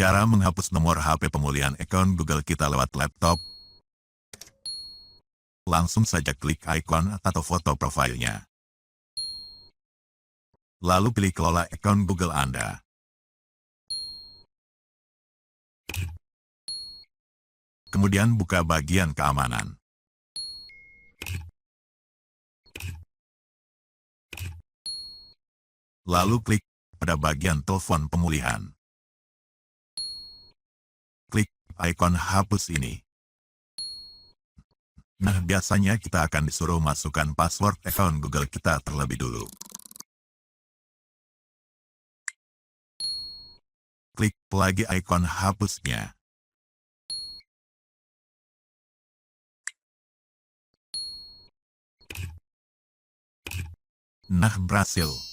Cara menghapus nomor HP pemulihan akun Google kita lewat laptop. Langsung saja klik ikon atau foto profilnya. Lalu pilih kelola akun Google Anda. Kemudian buka bagian keamanan. Lalu klik pada bagian telepon pemulihan. Klik ikon hapus ini. Nah, biasanya kita akan disuruh masukkan password akun Google kita terlebih dulu. Klik lagi ikon hapusnya. Nah, berhasil.